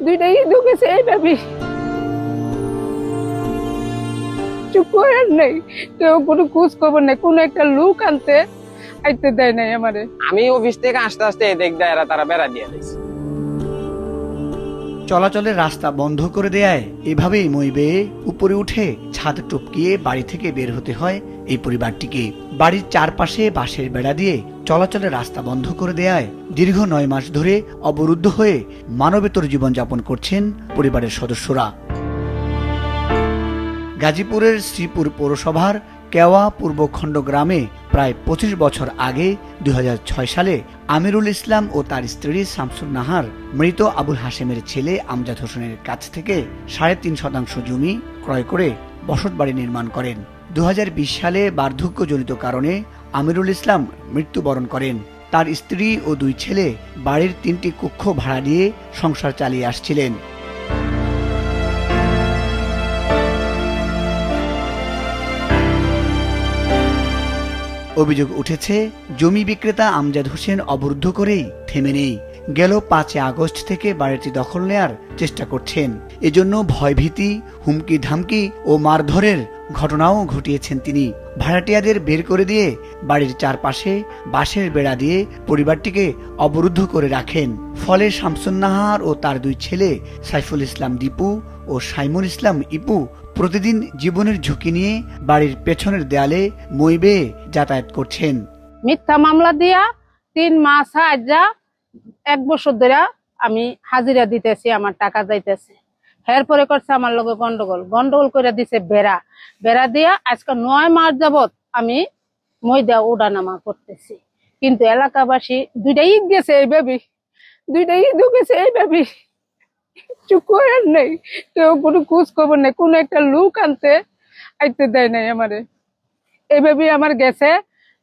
দুইটাই ঢুকেছে এইভাবে, চুপ করে নেই, কেউ কোনো খোঁজ খবর নেই, কোনো একটা লোক আনতে আইতে দেয় নাই আমারে। আমি অফিস থেকে আসতে আসতে দেখ দেয় তারা বেড়া দিয়ে দিয়েছে। চলাচলের রাস্তা বন্ধ করে দেয় এভাবেই মই বেয়ে উপরে উঠে ছাদ টপকিয়ে বাড়ি থেকে বের হতে হয় এই পরিবারটিকে। বাড়ির চারপাশে বাঁশের বেড়া দিয়ে চলাচলের রাস্তা বন্ধ করে দেয় দীর্ঘ 9 মাস ধরে অবরুদ্ধ হয়ে মানবেতর জীবনযাপন করছেন পরিবারের সদস্যরা। গাজীপুরের শ্রীপুর পৌরসভার কেওয়া পূর্বখণ্ড গ্রামে প্রায় 25 বছর আগে 2006 সালে আমিরুল ইসলাম ও তার স্ত্রী শামসুন নাহার মৃত আবুল হাশেমের ছেলে আমজাদ হোসেনের কাছ থেকে 3.5 শতাংশ জমি ক্রয় করে বসতবাড়ি নির্মাণ করেন। 2020 সালে বার্ধক্যজনিত কারণে আমিরুল ইসলাম মৃত্যুবরণ করেন। তার স্ত্রী ও 2 ছেলে বাড়ির 3টি কক্ষ ভাড়া দিয়ে সংসার চালিয়ে আসছিলেন। অভিযোগ উঠেছে জমি বিক্রেতা আমজাদ হোসেন অবরুদ্ধ করেই থেমে নেই। গেল 5 আগস্ট থেকে বাড়িটি দখল নেয়ার চেষ্টা করছেন। এজন্য ভয়ভীতি, হুমকি ধামকি ও মারধরের ঘটনাও ঘটিয়েছেন তিনি। ভাড়াটিয়াদের বের করে দিয়ে বাড়ির চারপাশে বাঁশের বেড়া দিয়ে পরিবারটিকে অবরুদ্ধ করে রাখেন। ফলে শামসুন নাহার ও তার 2 ছেলে সাইফুল ইসলাম দীপু ও সাইমুল ইসলাম ইপু প্রতিদিন জীবনের ঝুঁকি নিয়ে বাড়ির পেছনের দেয়ালে মই বেয়ে যাতায়াত করছেন। মিথ্যা মামলা দিয়া 3 মাস হাজা 1 বছর ধরে আমি হাজিরা দিতেছি, আমার টাকা যাইতেছে। এরপরে করছে আমার লগে গন্ডগোল করে দিছে বেড়া দিয়া আজকে 9 মাস যাবত আমি মই দেওয়া ওঠানামা করতেছি। কিন্তু এলাকাবাসী দুইটাই গেছে এইভাবে, দুইটাই ঢুকেছে এইভাবে, চুপ করে নেই, কেউ কোনো খোঁজ খবর নেই, কোনো একটা লোক আনতে আইতে দেয় নাই আমারে। এইভাবে আমার গেছে,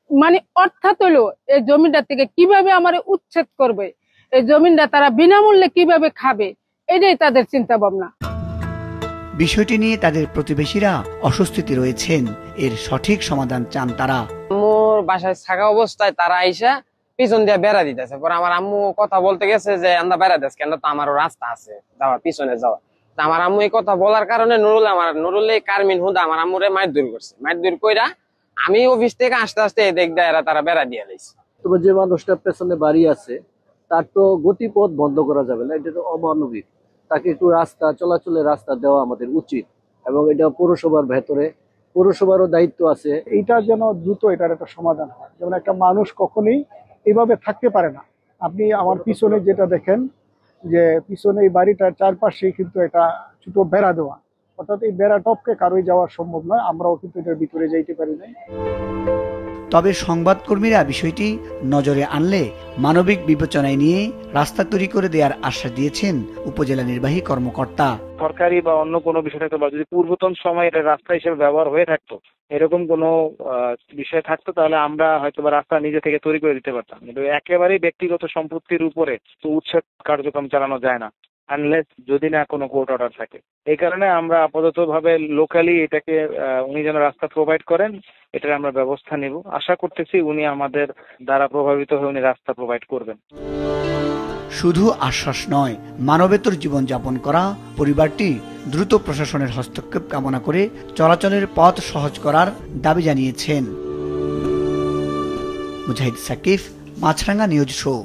মানে অর্থাৎ হলো এই জমিটা থেকে কিভাবে আমার উচ্ছেদ করবে, এই জমিটা তারা বিনামূল্যে কিভাবে খাবে, এটাই তাদের চিন্তা ভাবনা। বিষয়টি নিয়ে তাদের প্রতিবেশীরা অস্বস্তিতে রয়েছেন। এর সঠিক সমাধান চান তারা। আম্মুর বাসায় থাকা অবস্থায় তারা আইসা পিছন দিয়ে বেড়া দিতেছে। পরে আমার আম্মু কথা বলতে গেছে যে আমরা বেড়া দিস কেন, তো আমারও রাস্তা আছে যাওয়া, পিছনে যাওয়া। আমার আম্মু এই কথা বলার কারণে নুরুল কারমিন হুদা আমার আম্মুরে মারধর করছে। মারধর কইরা আমি অফিস থেকে আসতে আসতে দেখ দেয় তারা বেড়া দিয়ে দিয়েছে। তবে যে মানুষটা পেছনে বাড়ি আছে তার তো গতিপথ বন্ধ করা যাবে না, এটা তো অমানবিক। তাকে একটু চলাচলের রাস্তা দেওয়া আমাদের উচিত, এবং এটা পৌরসভার ভেতরে পৌরসভারও দায়িত্ব আছে। এইটা যেন দ্রুত এটার একটা সমাধান হয়। যেমন একটা মানুষ কখনোই এভাবে থাকতে পারে না। আপনি আমার পিছনে যেটা দেখেন যে পিছনে এই বাড়িটার চারপাশে কিন্তু এটা ছোট বেড়া দেওয়া, অর্থাৎ এই বেড়া টপকে কারোই যাওয়া সম্ভব নয়, আমরাও কিন্তু এটার ভিতরে যাইতে পারি না। তবে সংবাদকর্মীরা বিষয়টি নজরে আনলে মানবিক বিবেচনায় নিয়ে রাস্তা তৈরি করে দেওয়ার আশ্বাস দিয়েছেন উপজেলা নির্বাহী কর্মকর্তা। সরকারি বা অন্য কোনো বিষয় থাকতো, বা যদি পূর্বতন সময় এটা রাস্তা হিসেবে ব্যবহার হয়ে থাকতো, এরকম কোনো বিষয় থাকতো, তাহলে আমরা হয়তো বা রাস্তা নিজে থেকে তৈরি করে দিতে পারতাম। কিন্তু একেবারেই ব্যক্তিগত সম্পত্তির উপরে তো উচ্ছেদ কার্যক্রম চালানো যায় না, আনলেস যদি না কোনো কোর্ট অর্ডার থাকে। এই কারণে আমরা আপাতত ভাবে লোকালি এটাকে উনি যেন রাস্তা প্রোভাইড করেন, এটার আমরা ব্যবস্থা নেব। আশা করতেছি উনি আমাদের দ্বারা প্রভাবিত হয়ে উনি রাস্তা প্রোভাইড করবেন। শুধু আশ্বাস নয়, মানবেতর জীবনযাপন করা পরিবারটি দ্রুত প্রশাসনের হস্তক্ষেপ কামনা করে চলাচলের পথ সহজ করার দাবি জানিয়েছেন। মুজাহিদ সাকিব, মাছরাঙ্গা নিউজ শো।